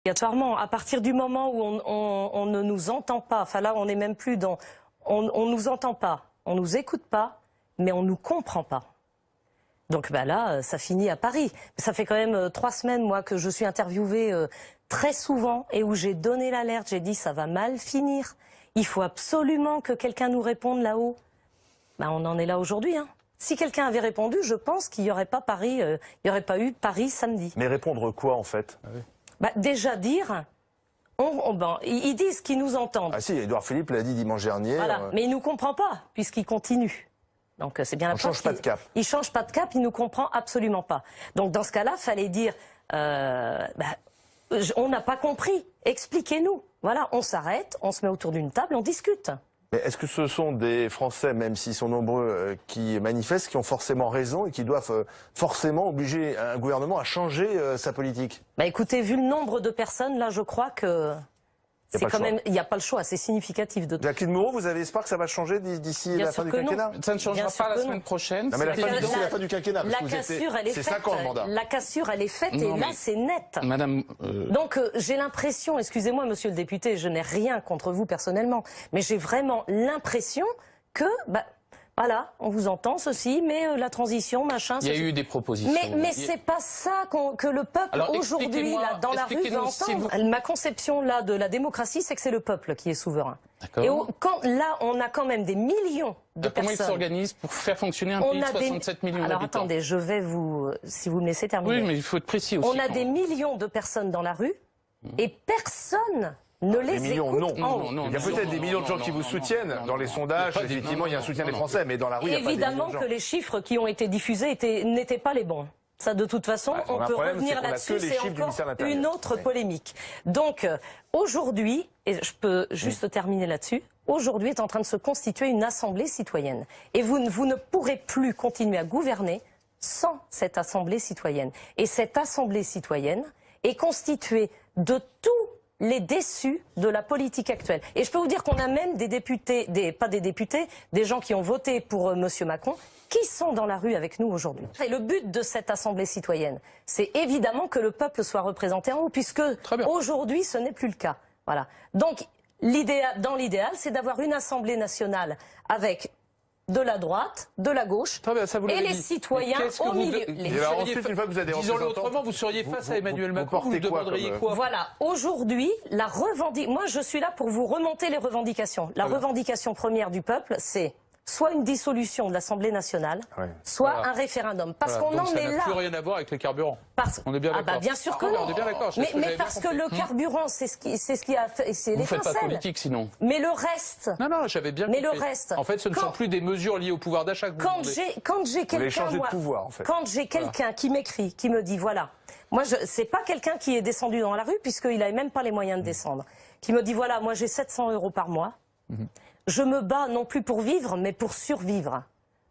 Obligatoirement, à partir du moment où on ne nous entend pas, enfin là on n'est même plus dans... On nous entend pas, on nous écoute pas, mais on nous comprend pas. Donc là, ça finit à Paris. Ça fait quand même 3 semaines, moi, que je suis interviewée très souvent et où j'ai donné l'alerte, j'ai dit ça va mal finir. Il faut absolument que quelqu'un nous réponde là-haut. On en est là aujourd'hui, hein. Si quelqu'un avait répondu, je pense qu'il n'y aurait pas Paris, il n'y aurait pas eu Paris samedi. Mais répondre quoi en fait? Déjà dire, ils disent qu'ils nous entendent. Ah si, Édouard Philippe l'a dit dimanche dernier. Voilà. Mais il ne nous comprend pas, puisqu'il continue. Donc c'est bien la preuve. On ne change pas de cap. Il ne change pas de cap, il ne nous comprend absolument pas. Donc dans ce cas-là, il fallait dire, on n'a pas compris, expliquez-nous. Voilà, on s'arrête, on se met autour d'une table, on discute. Mais est-ce que ce sont des Français, même s'ils sont nombreux, qui manifestent, qui ont forcément raison et qui doivent forcément obliger un gouvernement à changer sa politique? Écoutez, vu le nombre de personnes, là, je crois que c'est quand même, il n'y a pas le choix, c'est significatif de tout. Jacqueline Moreau, vous avez espoir que ça va changer d'ici la fin du quinquennat? Ça ne changera pas la semaine prochaine. Non, mais la fin du quinquennat, parce la cassure, elle est faite. C'est 5 ans le mandat. La cassure, elle est faite et là, c'est net. Madame. Donc, j'ai l'impression, excusez-moi, monsieur le député, je n'ai rien contre vous personnellement, mais j'ai vraiment l'impression que, voilà, on vous entend ceci, mais la transition, machin... Il y a eu des propositions. Mais c'est pas ça que le peuple aujourd'hui, là, dans la rue, va entendre. Ma conception, là, de la démocratie, c'est que c'est le peuple qui est souverain. Et là, on a quand même des millions de personnes... Comment ils s'organisent pour faire fonctionner un pays de 67 millions d'habitants? Alors attendez, je vais si vous me laissez terminer. Oui, mais il faut être précis aussi. On a des millions de personnes dans la rue et personne... ne les écoute. Non. Il y a peut-être des millions de gens qui vous soutiennent dans les sondages. Effectivement, il y a un soutien des Français, mais dans la rue, il n'y a pas des millions de gens. Évidemment que les chiffres qui ont été diffusés n'étaient pas les bons. Ça, de toute façon, on peut revenir là-dessus, c'est encore une autre polémique. Donc, aujourd'hui, et je peux juste terminer là-dessus, aujourd'hui est en train de se constituer une assemblée citoyenne. Et vous ne pourrez plus continuer à gouverner sans cette assemblée citoyenne. Et cette assemblée citoyenne est constituée de tous les déçus de la politique actuelle. Et je peux vous dire qu'on a même des députés, pas des députés, des gens qui ont voté pour Monsieur Macron, qui sont dans la rue avec nous aujourd'hui. Et le but de cette assemblée citoyenne, c'est évidemment que le peuple soit représenté en haut, puisque aujourd'hui ce n'est plus le cas. Voilà. Donc dans l'idéal, c'est d'avoir une assemblée nationale avec de la droite, de la gauche, et les citoyens au milieu. Ensuite, une fois que vous avez disons-le autrement, vous seriez face à Emmanuel Macron, vous demanderiez quoi? Voilà, aujourd'hui, moi je suis là pour vous remonter les revendications. La revendication première du peuple, c'est soit une dissolution de l'Assemblée nationale, soit un référendum. Parce qu'on en est là. Ça n'a plus rien à voir avec les carburants. On est bien d'accord. Bien sûr que non. On est bien d'accord. Mais parce que le carburant, c'est ce qui a fait, c'est l'étincelle. Vous faites pas de politique sinon. Mais le reste. Non, j'avais bien compris. Mais le reste. En fait, ce ne sont plus des mesures liées au pouvoir d'achat. Quand j'ai quelqu'un qui m'écrit, qui me dit voilà, moi c'est pas quelqu'un qui est descendu dans la rue puisqu'il n'avait même pas les moyens de descendre, qui me dit voilà, moi j'ai 700 € par mois. Je me bats non plus pour vivre, mais pour survivre.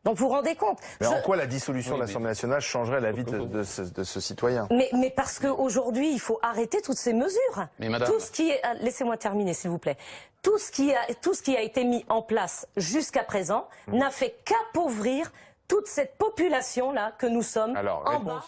Donc vous vous rendez compte? Mais en quoi la dissolution de l'Assemblée nationale changerait la vie de ce citoyen? Mais parce qu'aujourd'hui, il faut arrêter toutes ces mesures. Mais madame... Tout ce qui est... Laissez-moi terminer, s'il vous plaît. Tout ce qui a été mis en place jusqu'à présent n'a fait qu'appauvrir toute cette population-là que nous sommes en bas.